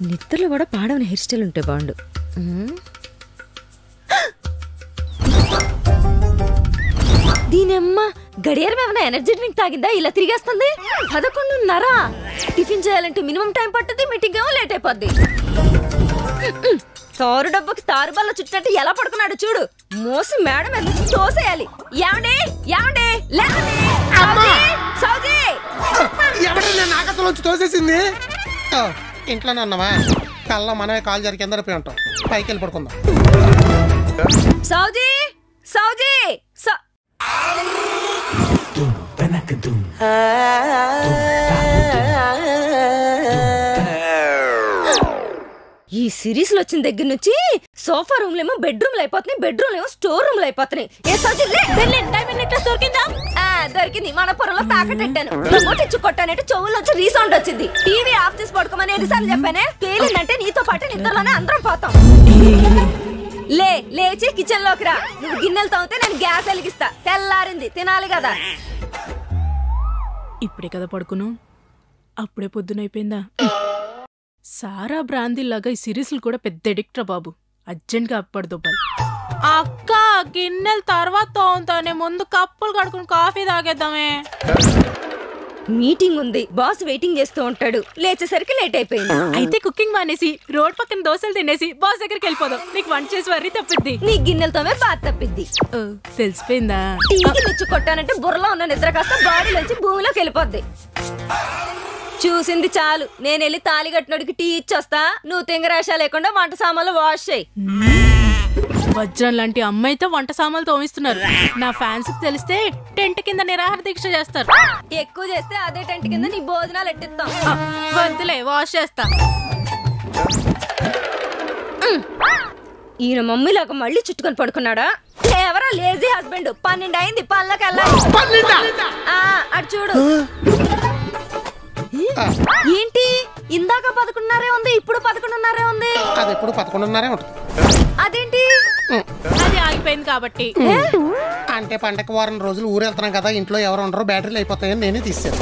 నిద్రలో కూడా పాడవని hair style ఉంటే బాగుండు. దీనమ్మ గడియారం ఏమైనా ఎనర్జీ డ్రింక్ తాగిందా ఇలా తిరిగేస్తుంది? 11:30. టిఫిన్ చేయాలంటే మినిమం టైం పట్టుద్ది, మీటింగ్ ఏమో లేట్ అయిపోద్ది. తారు డబ్బుకి తారు బల్ల చుట్టూ ఎలా పడుకున్నాడు చూడు. మోసి మేడం ఎందుకు తోసేయాలి. ఏమండి ఏమండి తోసేసింది. ఇంట్లోనే ఉన్నావా? కళ్ళ మనమే కాలు జరిగి కింద పోయి ఉంటాం. పైకి వెళ్ళి పడుకుందాం. సౌజీ సౌజీ ఈ సిరీస్ లో వచ్చిన దగ్గర నుంచి సోఫా రూమ్ లేమో బెడ్రూమ్ అయిపోతున్నాయి, బెడ్రూమ్ ఏమో స్టోర్ రూమ్ అయిపోతున్నాయి. దొరికింది. మన పొరంలో ప్యాకెట్ పెట్టాను, రిమోట్ ఇచ్చి కొట్టానంటే చెవుల్లో వచ్చి రీసౌండ్ వచ్చింది. టీవీ ఆఫ్ చేసి పడుకోమని ఎన్నిసార్లు చెప్పానే? పేలిందంటే నీతో పాటు నిద్రలోనే అందరం పోతాం. లేచి కిచెన్ లోకి రా. నువ్వు గిన్నెలు తవ్వుతే నేను గ్యాస్ వెలిగిస్తా. తెల్లారింది, తినాలి కదా. ఇప్పుడే కదా పడుకును, అప్పుడే పొద్దునైపోయిందా? సారా బ్రాందీలాగా ఈ సిరీస్లు కూడా పెద్ద ఎడిక్ట్రా బాబు. అర్జెంట్గా అప్పటిదొబ్బాలి. అక్క గిన్నెలు తర్వాత తోముతానే, ముందు కప్పులు కడుకుని కాఫీ తాగేద్దామే. మీటింగ్ ఉంది, బాస్ వెయిటింగ్ చేస్తూ ఉంటాడు. లేచేసరికి లేట్ అయిపోయింది. అయితే కుకింగ్ మానేసి రోడ్ పక్కన దోశలు తినేసి బాస్ దగ్గరికి వెళ్ళిపోదాం. నీకు వంట చేసి వర్రీ తప్పిద్ది, నీ గిన్నెలతోనే బాధ తప్పిద్ది. తెలిసిపోయిందా? టీకి నిచ్చు కొట్టానంటే బుర్రలో ఉన్న నిద్ర కాస్త బాడీలోంచి భూమిలోకి వెళ్ళిపోద్ది. చూసింది చాలు. నేను వెళ్ళి తాళి కట్టినోడికి టీ ఇచ్చొస్తా. నువ్వు తింగరాశ లేకుండా వంట సామాన్లు వాష్ చేయి. వజ్రం లాంటి అమ్మాయితో వంట సామాన్లు తోమిస్తున్నారు. నా ఫ్యాన్స్ తెలిస్తే టెంట్ కింద నిరాహార దీక్ష చేస్తారు. ఎక్కువ చేస్తే అదే టెంట్ కింద నీ భోజనాలు ఎట్టిస్తాం. వద్దులే, వాష్ చేస్తా. ఈయన మమ్మీలాగా మళ్ళీ చుట్టుకొని పడుకున్నాడా? ఎవరా లేజీ హస్బెండ్? 12 అయింది, పనులకు వెళ్ళాలి. అటు చూడు. ఏంటి ఇందాక 11:30 ఉంది, ఇప్పుడు 11:30 ఉంది. అది ఇప్పుడు 11:30 ఉంటుంది. అదేంటి? అది ఆగిపోయింది కాబట్టి. అంటే పండగ వారం రోజులు ఊరు వెళ్తున్నాం కదా, ఇంట్లో ఎవరు ఉండరు, బ్యాటరీలు అయిపోతాయని నేనే తీసాను.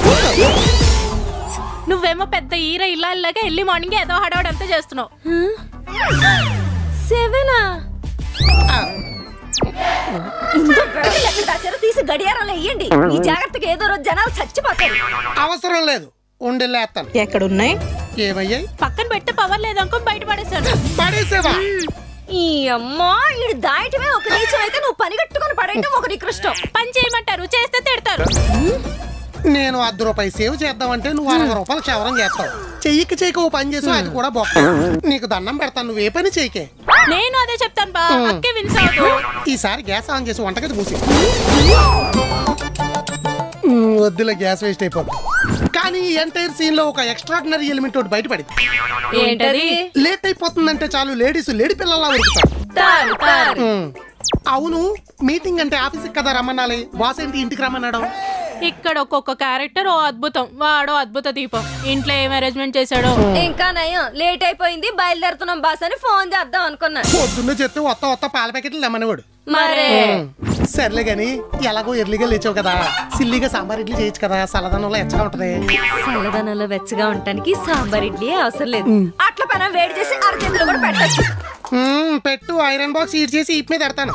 నువ్వేమో పెద్ద ఈర ఇల్లాగా ఎర్లీ మార్నింగ్ ఏదో హడావుడి అంతా చేస్తున్నావు. 7 తీసి గడియారాలు వేయండి. ఈ జాగ్రత్తగా ఏదో రోజు జనాలు చచ్చిపోతారు. అవసరం లేదు, ఉండేస్తాను. ఎక్కడున్నాయి? ఏమయ్యాయి? పక్కన పెట్టి పవర్ లేదనుకో బయట పడేసాను. పడేసేవా? ఈ అమ్మా ఈడు దాయటమే ఒక నీచం అయితే నువ్వు పని కట్టుకుని పడేయటం ఒక నికృష్టం. పని చేయమంటారు, చేస్తే తిడతారు. నేను 10 రూపాయలు సేవ్ చేద్దామంటే నువ్వు 60 రూపాయలు క్షవరం చేస్తావు. చెయ్యక ఓ పని చేసావు, అది కూడా బొక్క. నీకు దండం పెడతాను, నువ్వు ఏ పని చేయకే. నేను అదే చెప్తాను బా, అక్కే విన్సావు. ఈసారి గ్యాస్ ఆన్ చేసి వంటగది మూసి. వద్దులే, గ్యాస్ వేస్ట్ అయిపోతుంది. కానీ ఎంటైర్ సీన్ లో ఒక ఎక్స్ట్రాడినరీ ఎలిమెంట్ ఒకటి బయటపడింది. ఏంటది? లేట్ అయిపోతుందంటే చాలు లేడీస్ లేడీ పిల్లలా ఉరుకుతారు. అవును, మీటింగ్ అంటే ఆఫీస్కి కదా రమ్మనాలి, బాస్ ఏంటి ఇంటికి రమ్మన్నాడు? ఇక్కడ ఒక్కొక్క క్యారెక్టర్ ఓ అద్భుతం, వాడో అద్భుత దీపం. ఇంట్లో ఏం అరేంజ్మెంట్ చేశాడో. ఇంకా నయం, లేట్ అయిపోయింది, బయలుదేరుతున్నాం బాస్ అని ఫోన్ చేద్దాం అనుకున్నా. పొద్దున్నే చెప్తే వత్త పాల ప్యాకెట్లు తెమ్మనేవాడు. మరే సర్లే గాని ఎలాగో ఎర్లీగా లేచావు కదా, సిల్లీగా సాంబార్ ఇడ్లీ చేయొచ్చు కదా, చల్లదనంలో ఎచ్చగా ఉంటది. చల్లదనంలో వెచ్చగా ఉండటానికి సాంబార్ ఇడ్లీ అవసరం లేదు. అట్లా పైన వేడి చేసి అరచేతిలో కూడా పెట్టచ్చు. పెట్టు, ఐరన్ బాక్స్ హీట్ చేసి ఇప్ మీద పెడతాను.